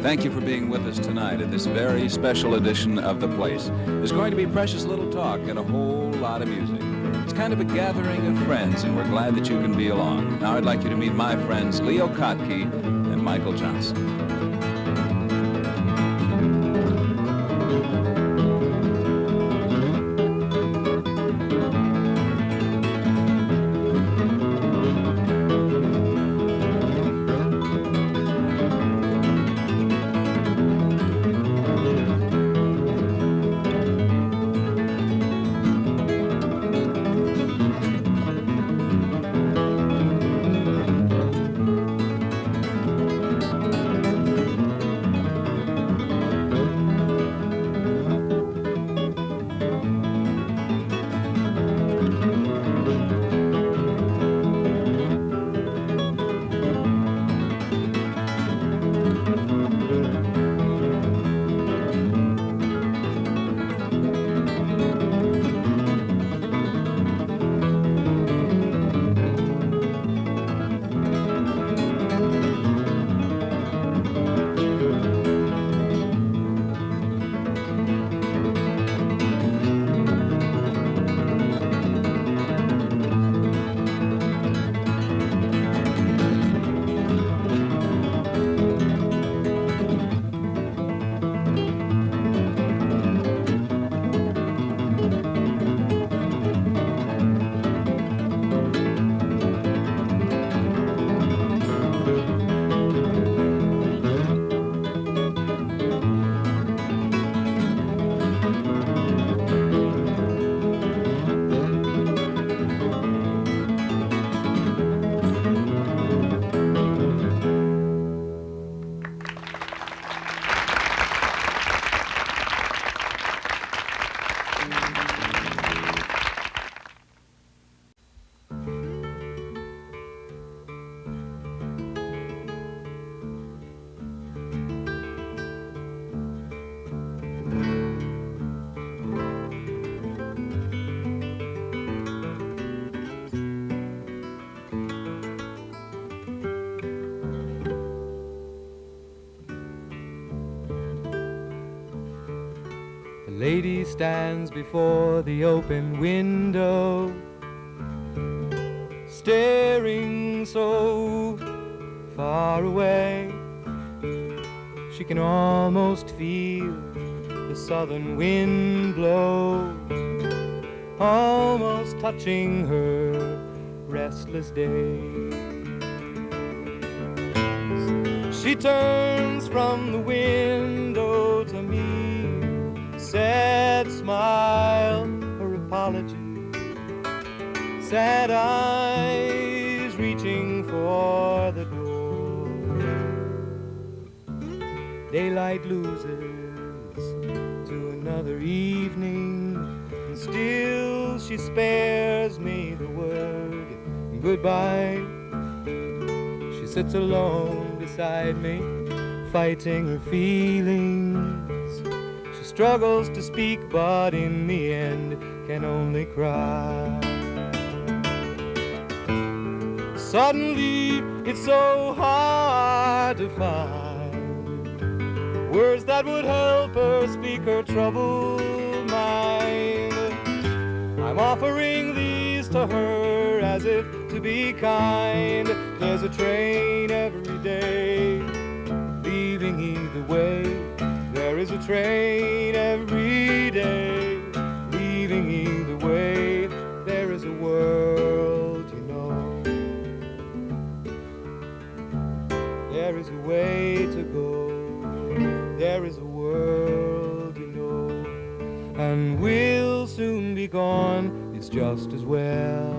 Thank you for being with us tonight at this very special edition of The Place. There's going to be precious little talk and a whole lot of music. It's kind of a gathering of friends, and we're glad that you can be along. Now I'd like you to meet my friends Leo Kottke and Michael Johnson. The lady stands before the open window, staring so far away. She can almost feel the southern wind blow, almost touching her restless days. She turns from the window to me, sad smile, her apology, sad eyes reaching for the door. Daylight loses to another evening, and still she spares me the word goodbye. She sits alone beside me, fighting her feelings. She struggles to speak, but in the end can only cry. Suddenly it's so hard to find words that would help her speak her troubled mind. I'm offering these to her as if to be kind. There's a train every day leaving either way. There is a train every day leaving either way. There is a world, you know. There is a way to go. There is a world, you know. And we'll soon be gone, it's just as well.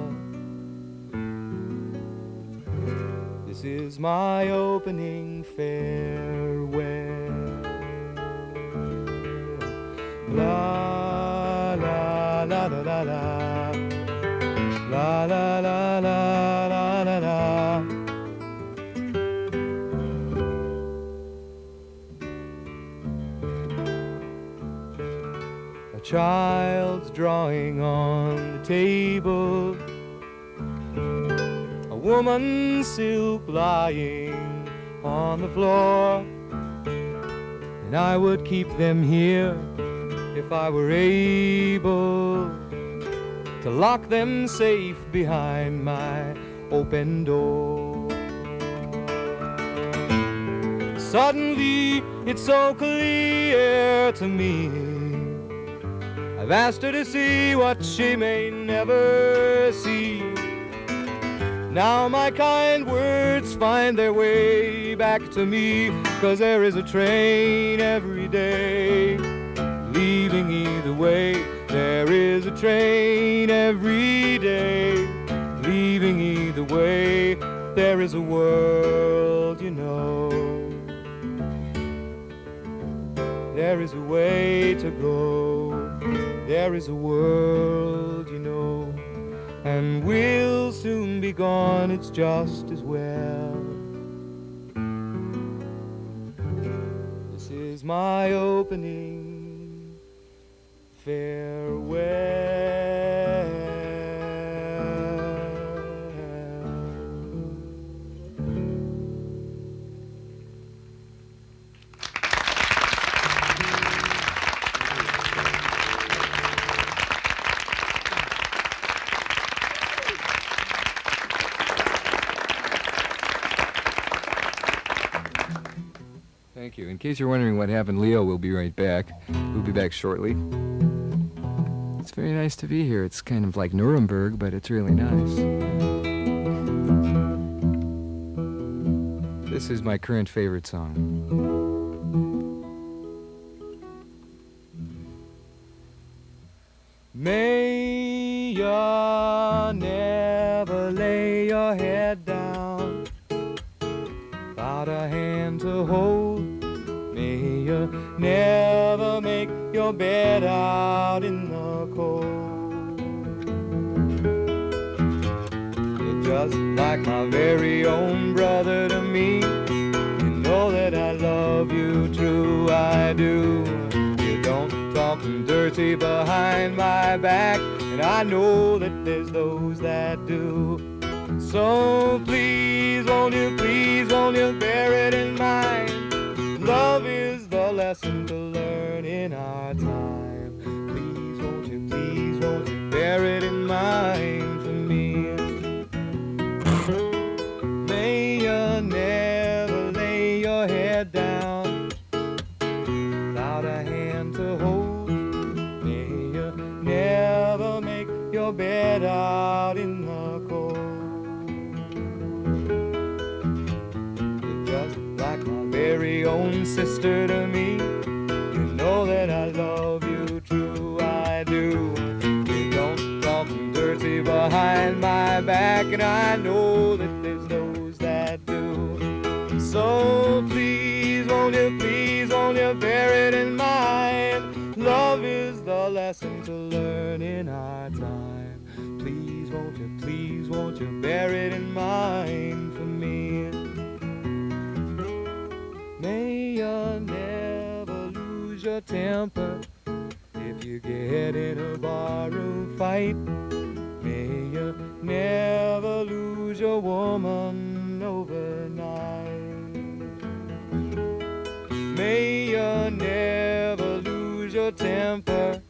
This is my opening farewell. La la la la la la, la la la la la la la. A child's drawing on the table, a woman's silk lying on the floor. and I would keep them here if I were able to lock them safe behind my open door. Suddenly, it's so clear to me, I've asked her to see what she may never see. Now my kind words find their way back to me, 'cause there is a train every day leaving either way. There is a train every day leaving either way. There is a world, you know. There is a way to go. There is a world, you know. And we'll soon be gone, it's just as well. This is my opening farewell. Thank you. In case you're wondering what happened, Leo will be right back. We'll be back shortly. It's very nice to be here. It's kind of like Nuremberg, but it's really nice. This is my current favorite song. May you never lay your head down without a hand to hold. May you never make your bed out in the cold. You're just like my very own brother to me. You know that I love you, true I do. You don't talk dirty behind my back, and I know that there's those that do. So please, won't you bear it in mind? Love is the lesson to learn in our time. Please, won't you bear it in mind for me? May you never lay your head down without a hand to hold. May you never make your bed out in the cold. You're just like my very own sister to me. You know that I love you, true I do. You don't talk dirty behind my back, and I know that there's those that do. So please, won't you bear it in mind? Love is the lesson to learn in our time. Please, won't you bear it in mind for me? May you never lose your temper if you get in a barroom fight. May you never lose your woman overnight. May you never lose your temper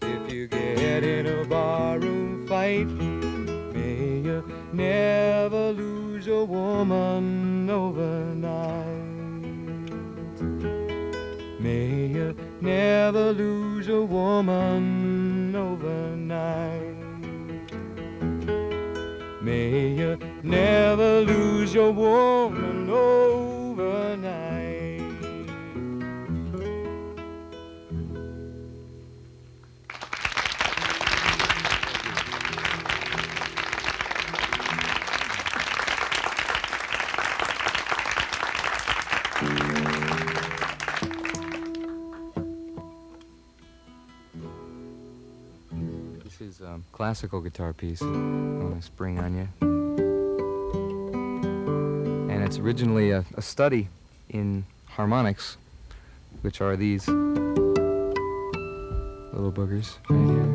if you get in a barroom fight. May you never lose your woman overnight. May you never lose your woman overnight. May you never lose your woman overnight. This is a classical guitar piece on a spring on you. And it's originally a study in harmonics, which are these little boogers right here.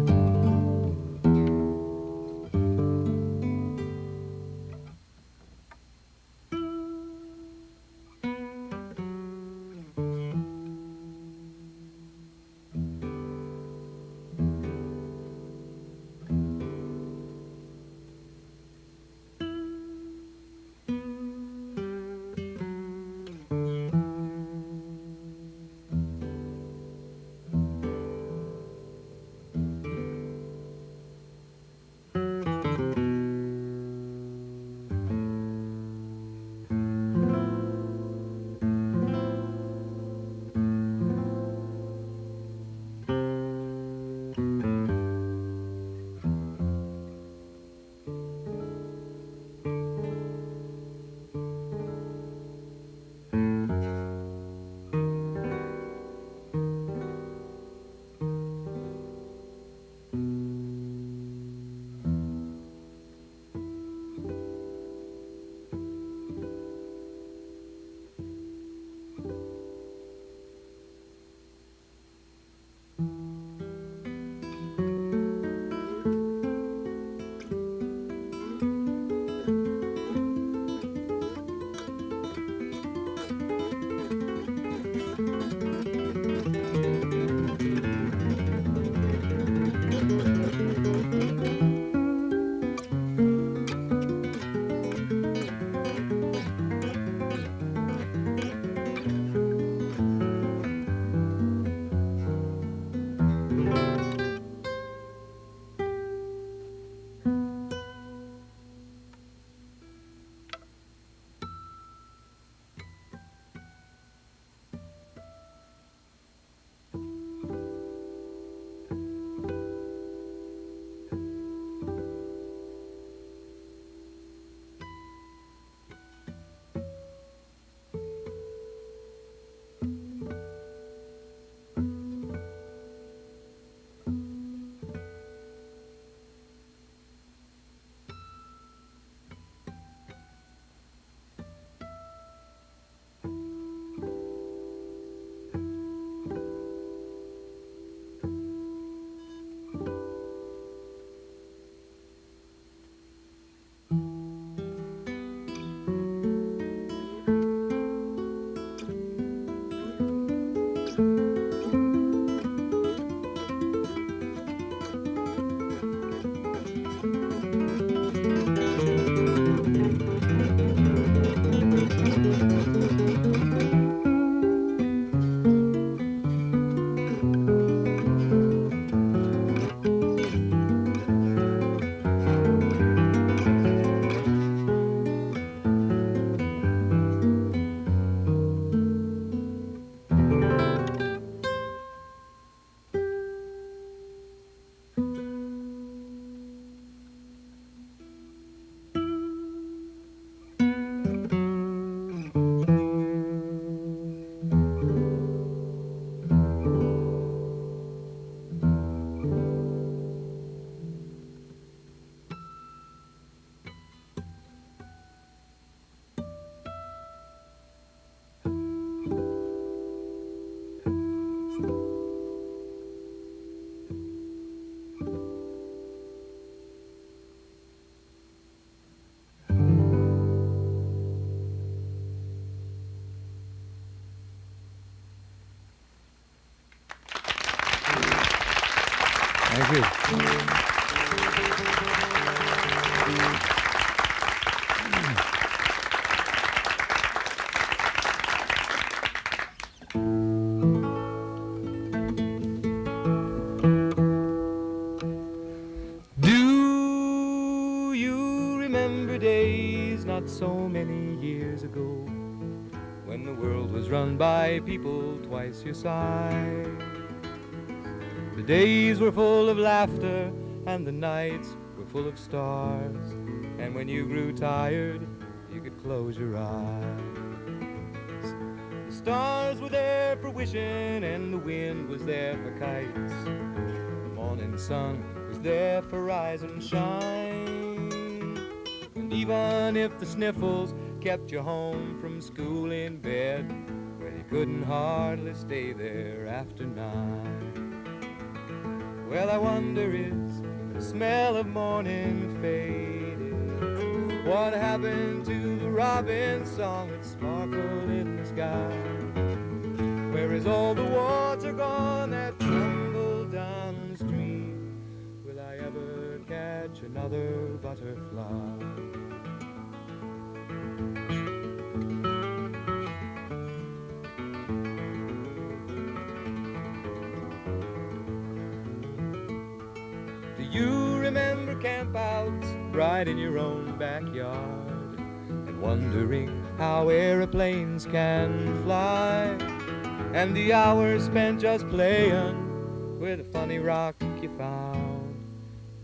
Thank you. Do you remember days not so many years ago when the world was run by people twice your size? The days were full of laughter and the nights were full of stars, and when you grew tired you could close your eyes. The stars were there for wishing and the wind was there for kites. The morning sun was there for rise and shine. And even if the sniffles kept you home from school in bed, well, you couldn't hardly stay there after 9. Well, I wonder, is the smell of morning faded? What happened to the robin song that sparkled in the sky? Where is all the water gone that tumbled down the stream? Will I ever catch another butterfly? Do you remember campouts right in your own backyard, and wondering how aeroplanes can fly, and the hours spent just playing with a funny rock you found,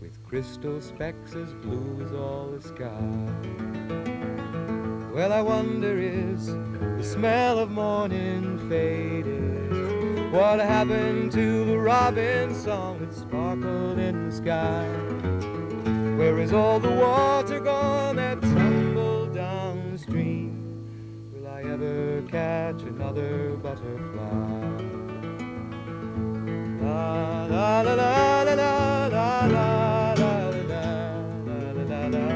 with crystal specks as blue as all the sky? Well, I wonder, is the smell of morning faded? What happened to the robin song that sparkled in the sky? Where is all the water gone that tumbled down the stream? Will I ever catch another butterfly? La la la la la la la la la la la la.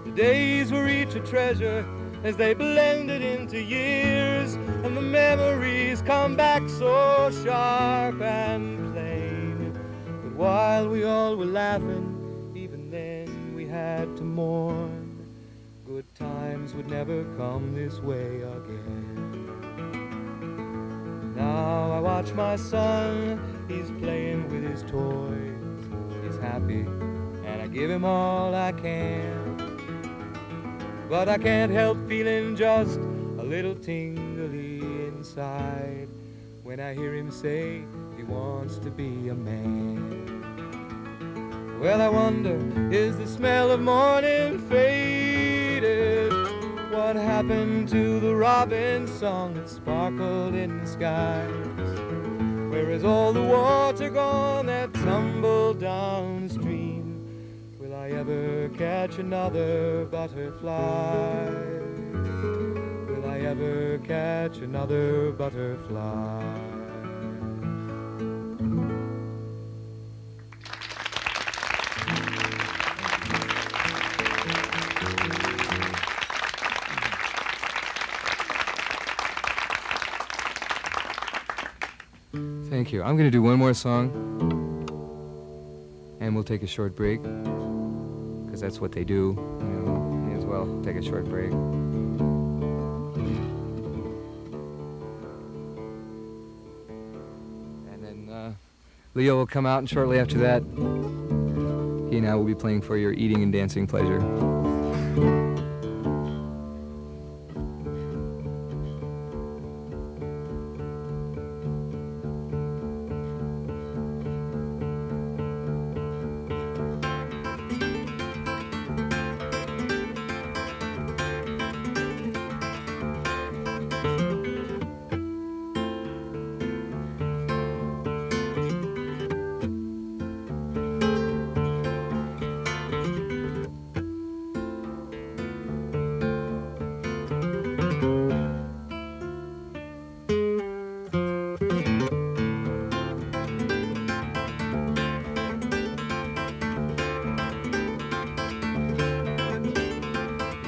The days were each a treasure as they blended into years, and the memories come back so sharp and plain. But while we all were laughing, even then we had to mourn. Good times would never come this way again. Now I watch my son, he's playing with his toys. He's happy, and I give him all I can. But I can't help feeling just a little tingly inside when I hear him say he wants to be a man. Well, I wonder, is the smell of morning faded? What happened to the robin song that sparkled in the skies? Where is all the water gone that tumbled down the stream? Will I ever catch another butterfly? Will I ever catch another butterfly? Thank you. I'm going to do one more song, and we'll take a short break, because that's what they do. You know, may as well take a short break. And then Leo will come out, and shortly after that, he and I will be playing for your eating and dancing pleasure.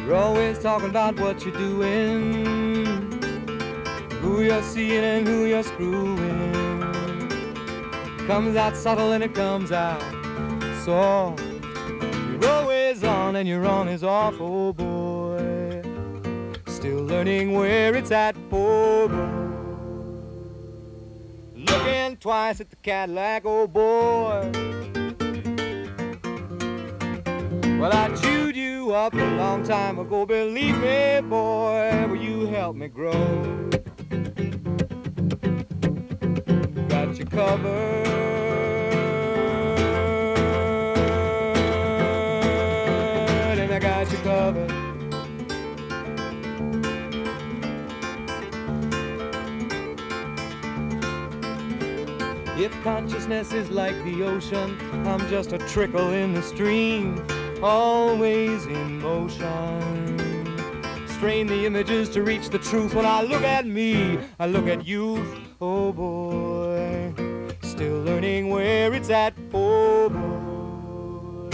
You're always talking about what you're doing, who you're seeing and who you're screwing. It comes out subtle and it comes out soft. You're always on and your on is off, oh boy. Still learning where it's at, oh boy. Looking twice at the Cadillac, oh boy. Well, I chewed you up a long time ago, believe me, boy. Will you help me grow? Got you covered, and I got you covered. If consciousness is like the ocean, I'm just a trickle in the stream, always in motion. Strain the images to reach the truth. When I look at me, I look at you, oh boy. Still learning where it's at, oh boy.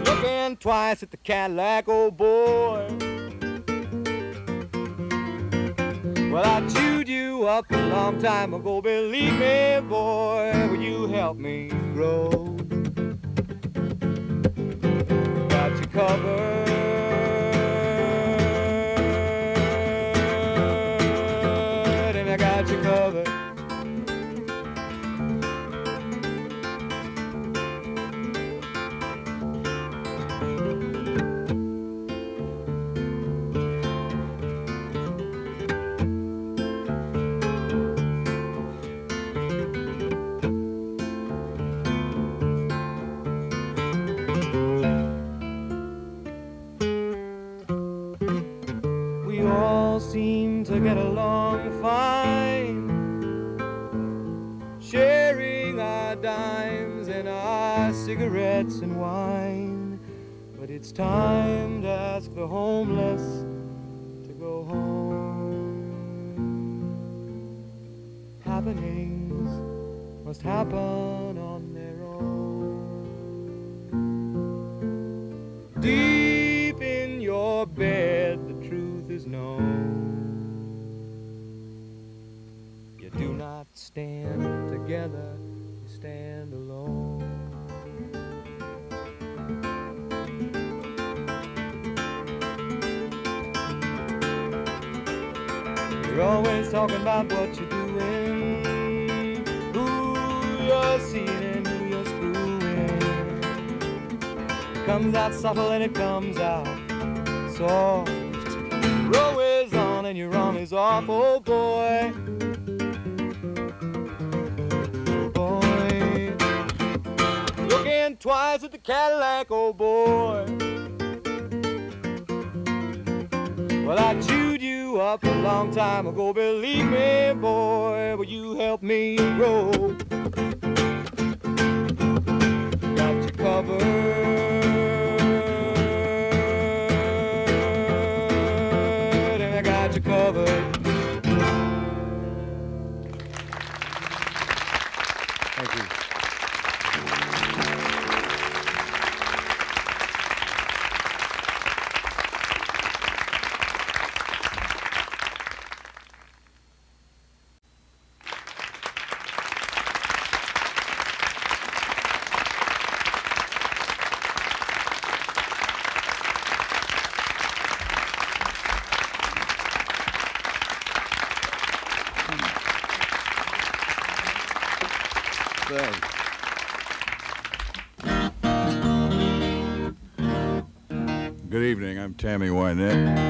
Looking twice at the Cadillac, oh boy. Well, I chewed you up a long time ago, believe me, boy. Will you help me grow? Got you covered, and I got you covered. Seem to get along fine, sharing our dimes and our cigarettes and wine. But it's time to ask the homeless to go home. Happenings must happen on their own. Deep in your bed, the truth is known. You do not stand together, you stand alone. You're always talking about what you're doing, who you're seeing and who you're screwing. It comes out subtle and it comes out soft. You're always on and your on is off, oh boy. Oh boy. Looking twice at the Cadillac, oh boy. Well, I chewed you up a long time ago, believe me, boy. Will you help me grow? Got you covered, and I got you covered. Thank you. Thanks. Good evening. I'm Tammy Wynette.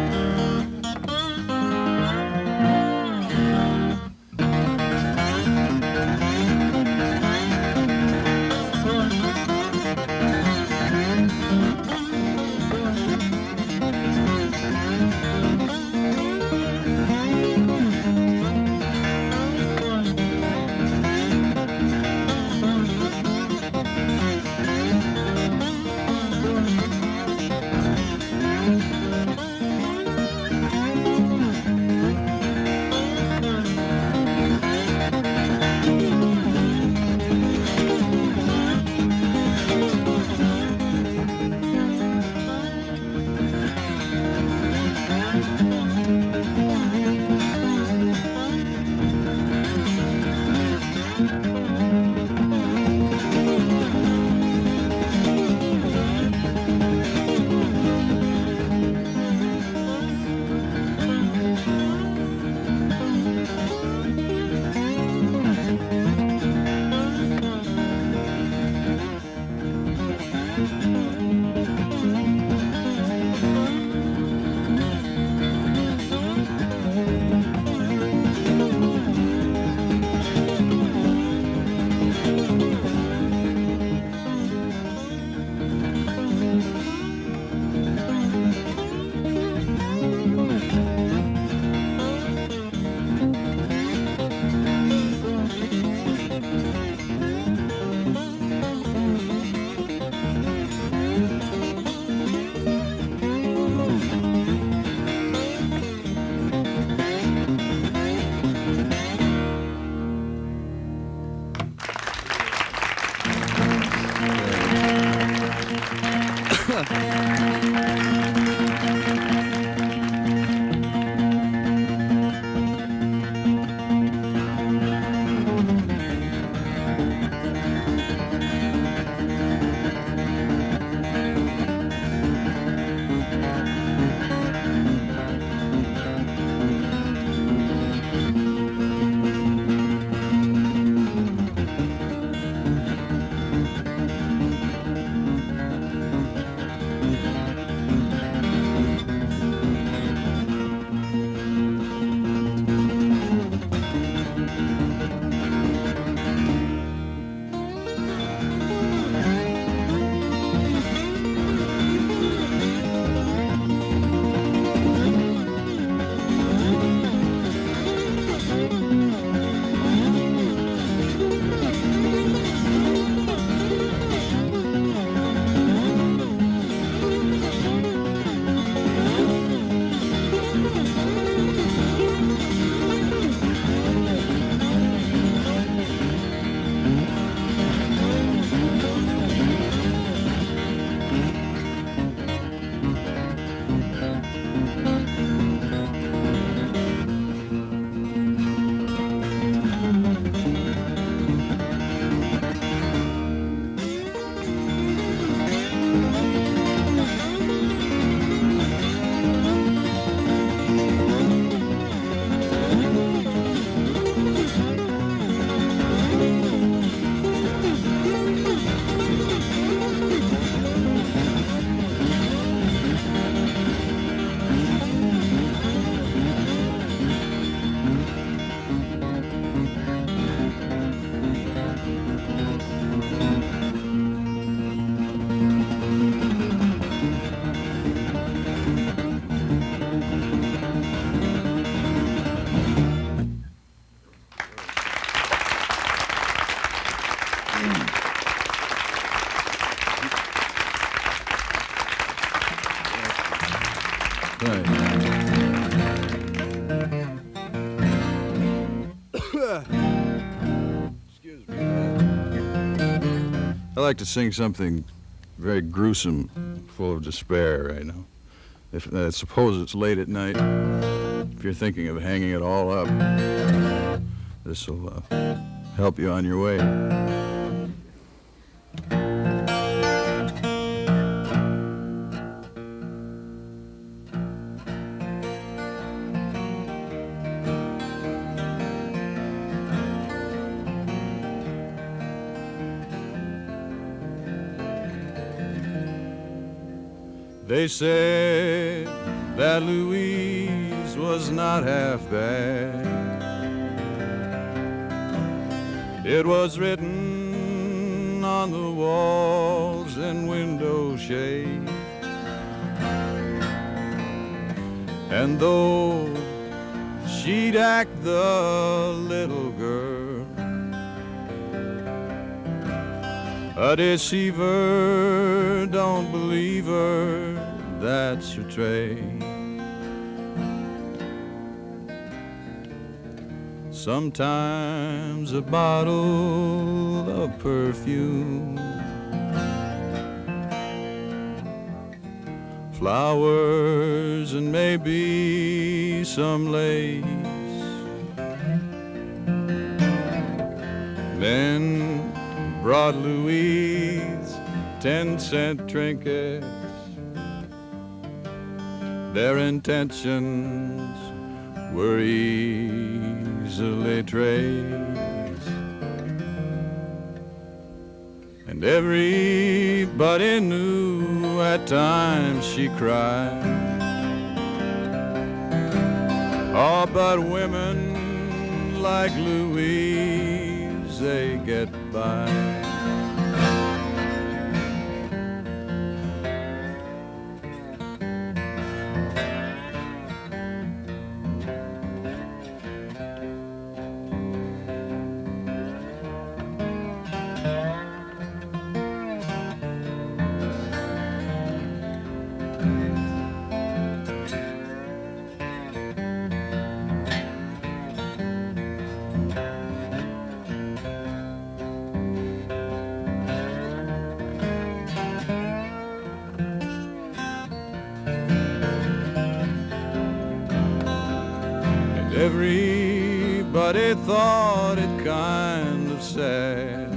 Excuse me. I like to sing something very gruesome, full of despair right now. Suppose it's late at night. If you're thinking of hanging it all up, this will help you on your way. They said that Louise was not half bad. It was written on the walls and window shades. And though she'd act the little girl, a deceiver, don't believe her, that's her trade. Sometimes a bottle of perfume, flowers and maybe some lace. Men brought Louise 10-cent trinkets. Their intentions were easily traced, and everybody knew at times she cried. Oh, but women like Louise, they get by. Everybody thought it kind of sad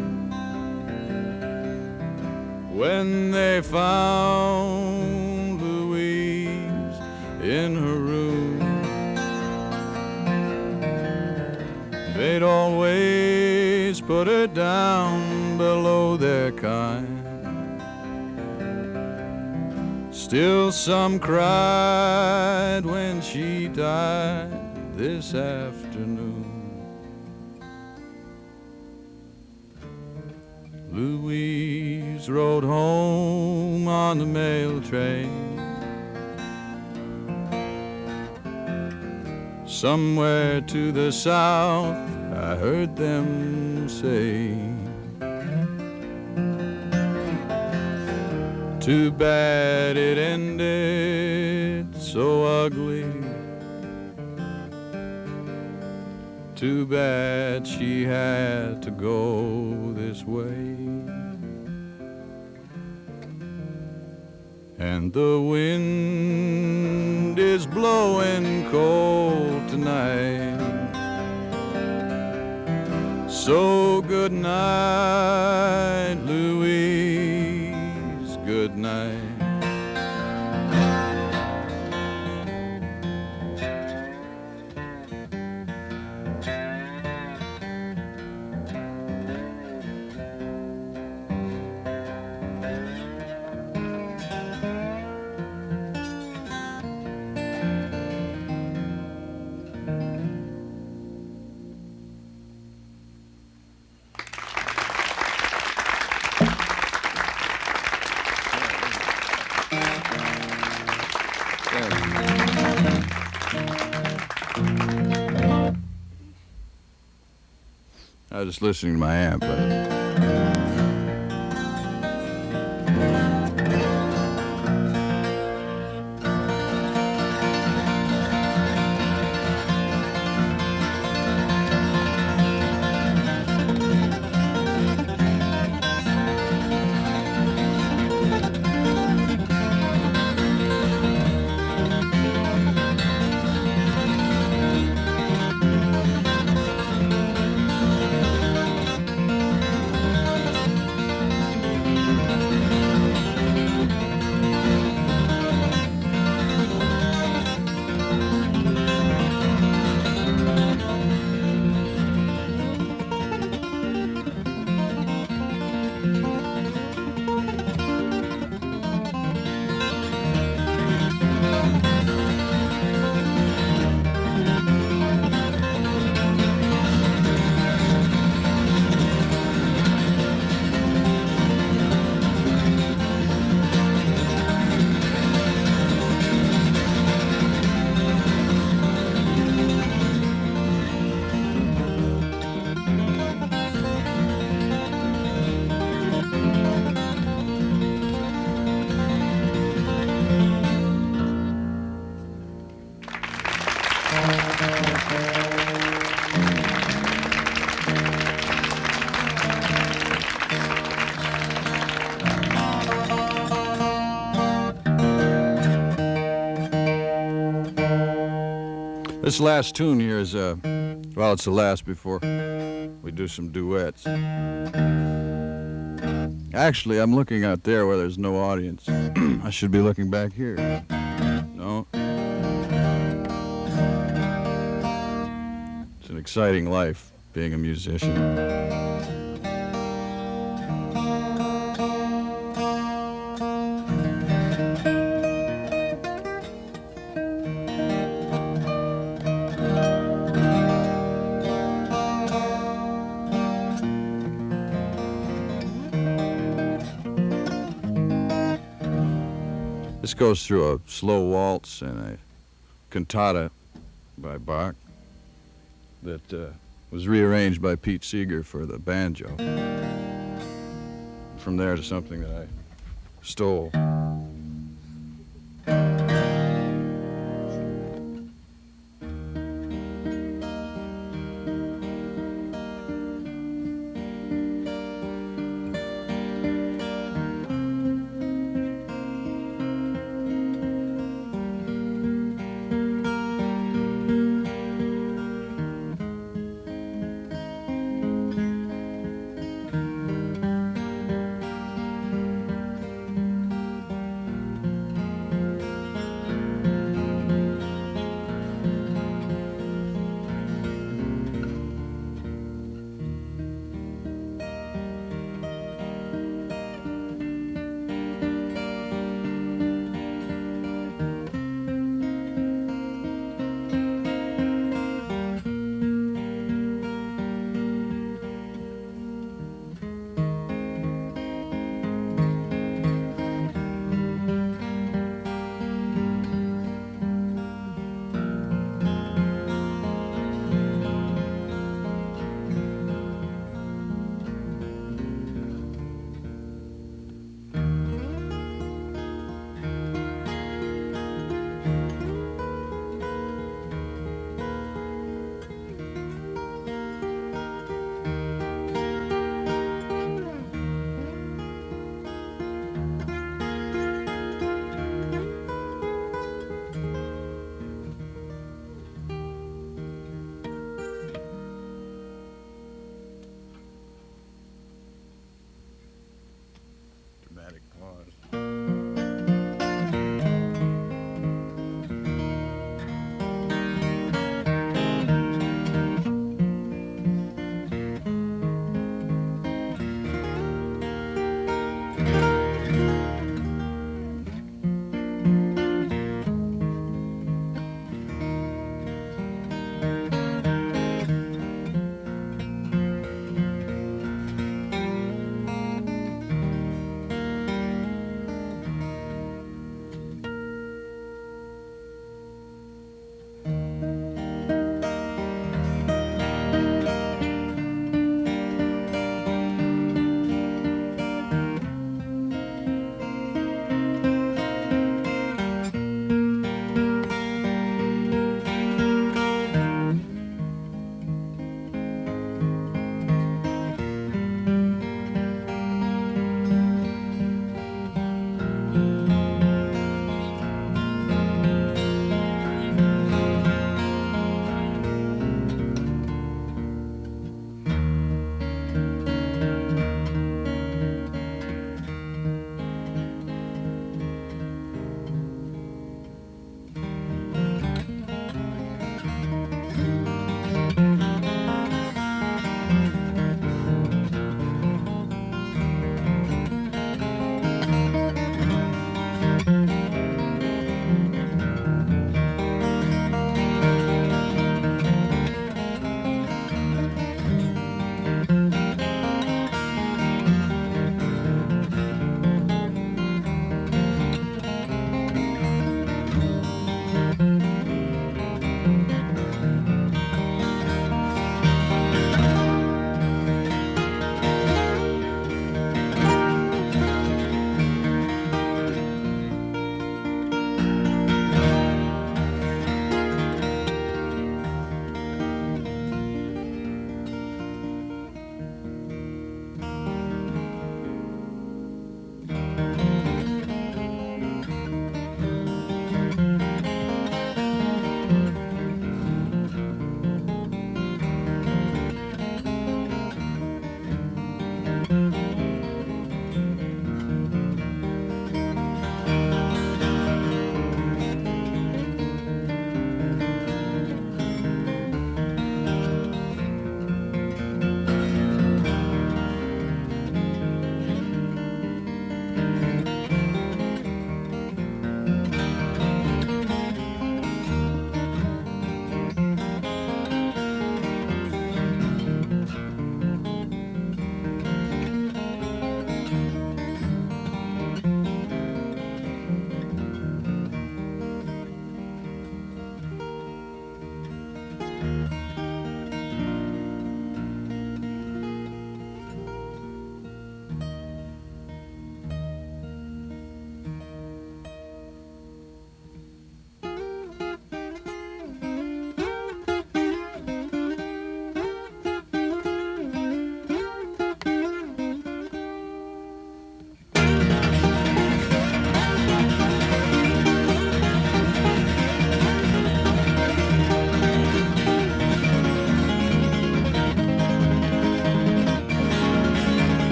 when they found Louise in her room. They'd always put her down below their kind. Still some cried when she died this afternoon. Louise rode home on the mail train. Somewhere to the south, I heard them say, too bad it ended so ugly. Too bad she had to go this way. And the wind is blowing cold tonight. So good night, Louise, good night. I was just listening to my amp. This last tune here is, well, it's the last before we do some duets. Actually, I'm looking out there where there's no audience. I should be looking back here. No. It's an exciting life, being a musician. This goes through a slow waltz and a cantata by Bach that was rearranged by Pete Seeger for the banjo. From there to something that I stole.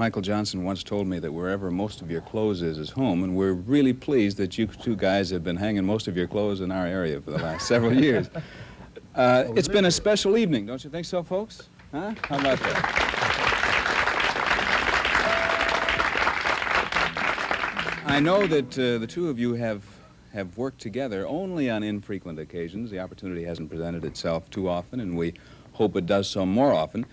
Michael Johnson once told me that wherever most of your clothes is home, and we're really pleased that you two guys have been hanging most of your clothes in our area for the last several years. It's been a special evening, don't you think so, folks? Huh? How about that? I know that the two of you have worked together only on infrequent occasions. The opportunity hasn't presented itself too often, and we hope it does so more often.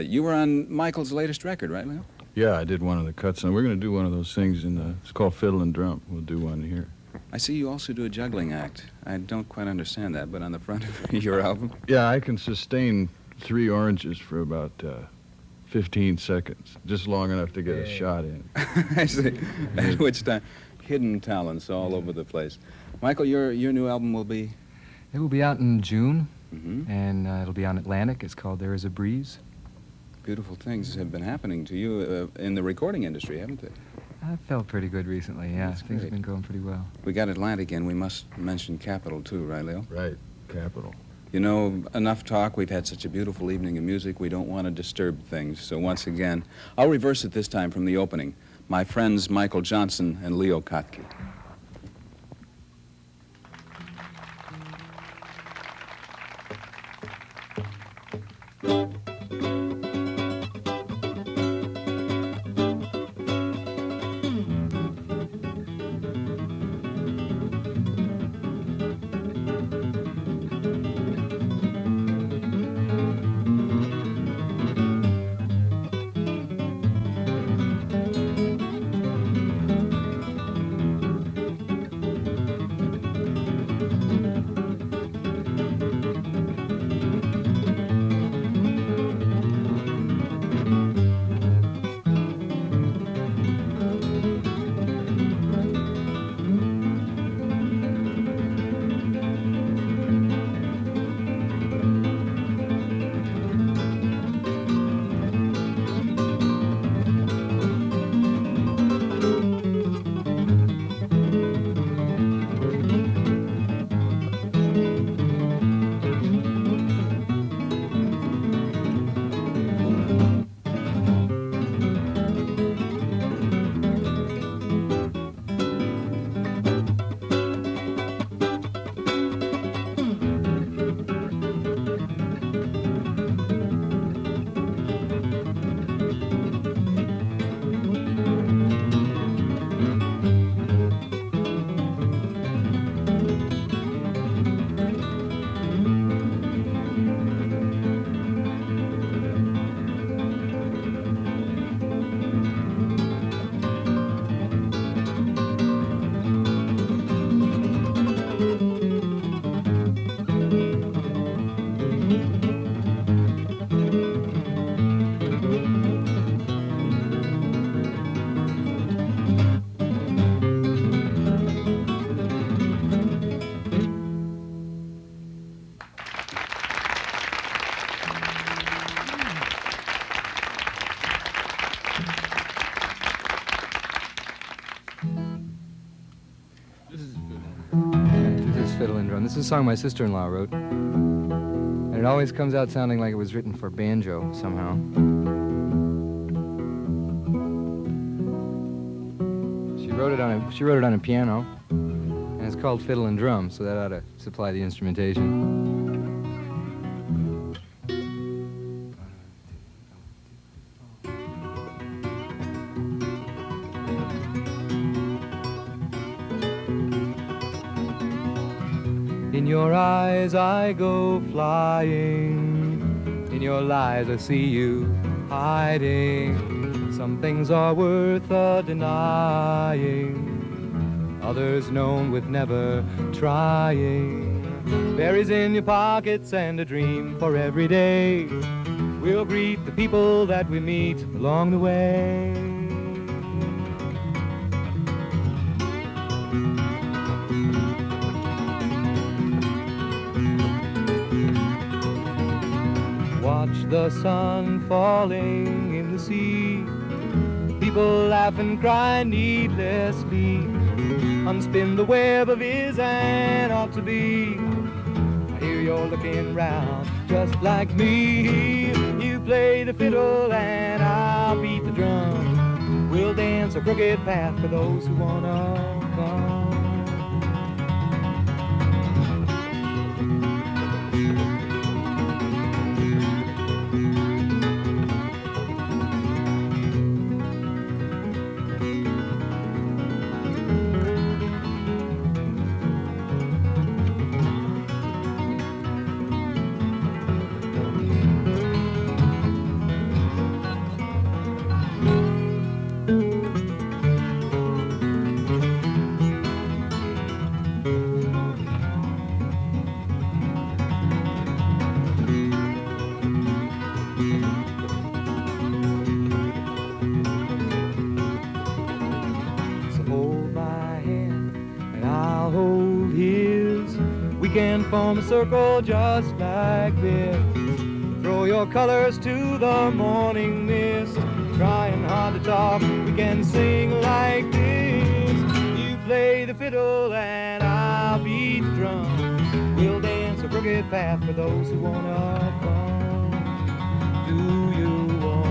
You were on Michael's latest record, right, Leo? Yeah, I did one of the cuts, and we're going to do one of those things it's called Fiddle and Drum. We'll do one here. I see you also do a juggling act. I don't quite understand that, but on the front of your album? Yeah, I can sustain 3 oranges for about 15 seconds, just long enough to get a shot in. I see. At which time, hidden talents all over the place. Michael, your new album will be? It will be out in June, Mm-hmm. and it'll be on Atlantic. It's called There Is a Breeze. Beautiful things have been happening to you in the recording industry, haven't they? I felt pretty good recently, yeah. That's Things have great. been going pretty well. We got Atlantic in. We must mention Capitol, too, right, Leo? Right, Capital. You know, enough talk. We've had such a beautiful evening of music. We don't want to disturb things. So once again, I'll reverse it this time from the opening. My friends Michael Johnson and Leo Kottke. This is Fiddle and Drum. This is a song my sister-in-law wrote. And it always comes out sounding like it was written for banjo somehow. She wrote it on a piano, and it's called Fiddle and Drum, so that ought to supply the instrumentation. In your eyes I go flying, in your lies I see you hiding. Some things are worth denying, others known with never trying. Berries in your pockets and a dream for every day. We'll greet the people that we meet along the way. Watch the sun falling in the sea. People laugh and cry needlessly. Unspin the web of is and ought to be. hear you're looking round, just like me. You play the fiddle and I'll beat the drum. We'll dance a crooked path for those who wanna come. Form a circle just like this. Throw your colors to the morning mist. Trying hard to talk, we can sing like this. You play the fiddle and I'll beat the drum. We'll dance a crooked path for those who wanna come. Do you wanna?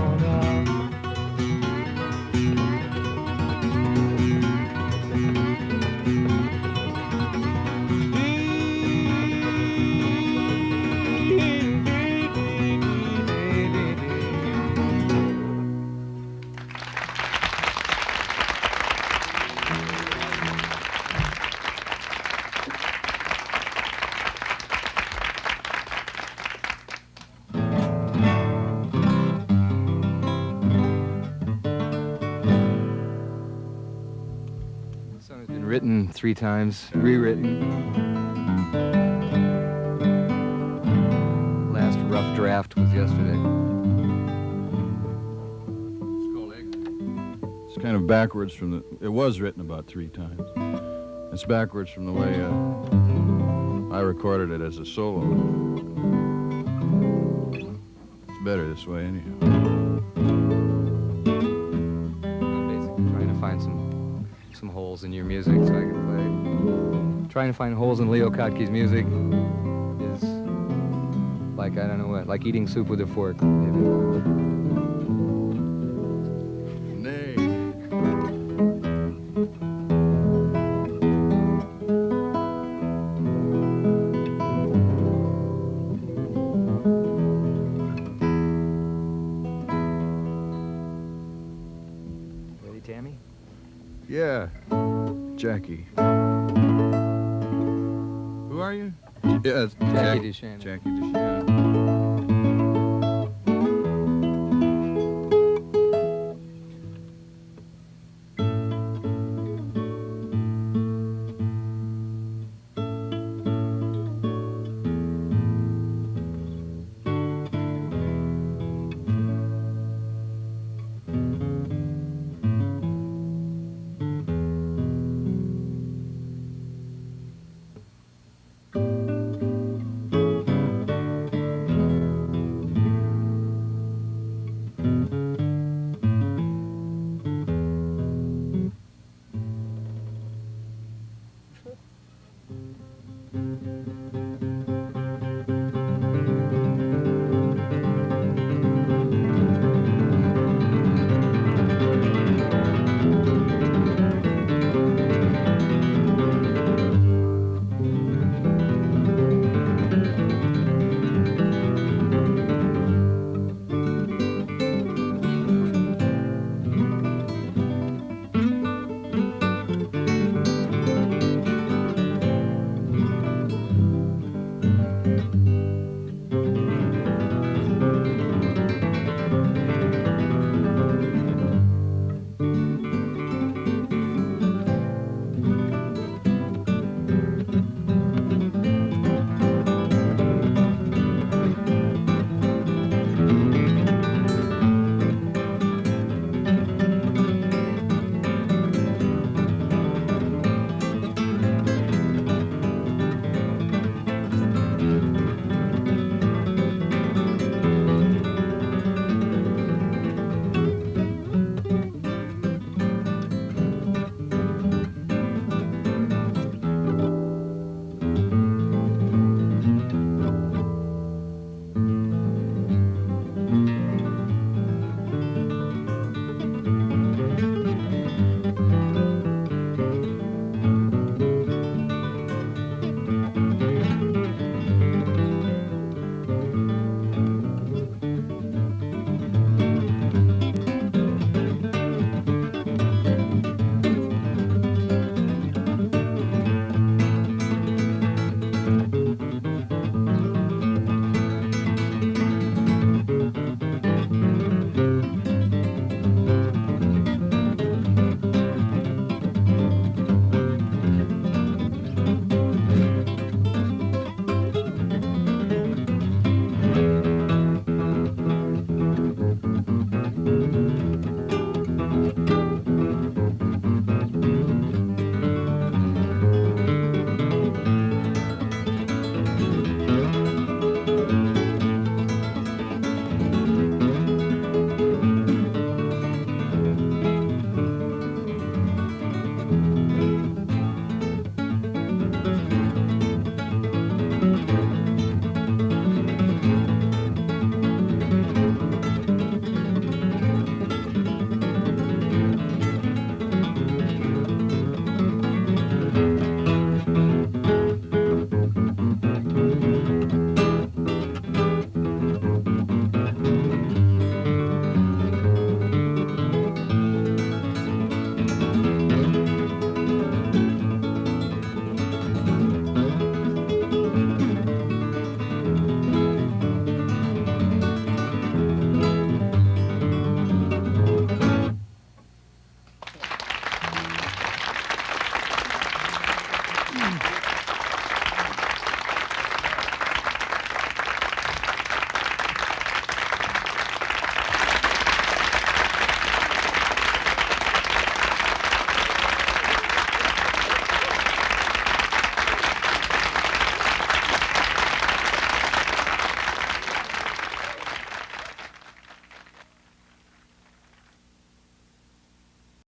Written 3 times, rewritten. Last rough draft was yesterday. It's kind of backwards from the... It was written about 3 times. It's backwards from the way I recorded it as a solo. It's better this way anyhow. I'm basically trying to find some holes in your music so I can play. Trying to find holes in Leo Kottke's music is like, I don't know what, like eating soup with a fork. Nay. Ready, Tammy? Yeah, Jackie. Who are you? Yeah, it's Jackie DeShannon. Jackie DeShannon.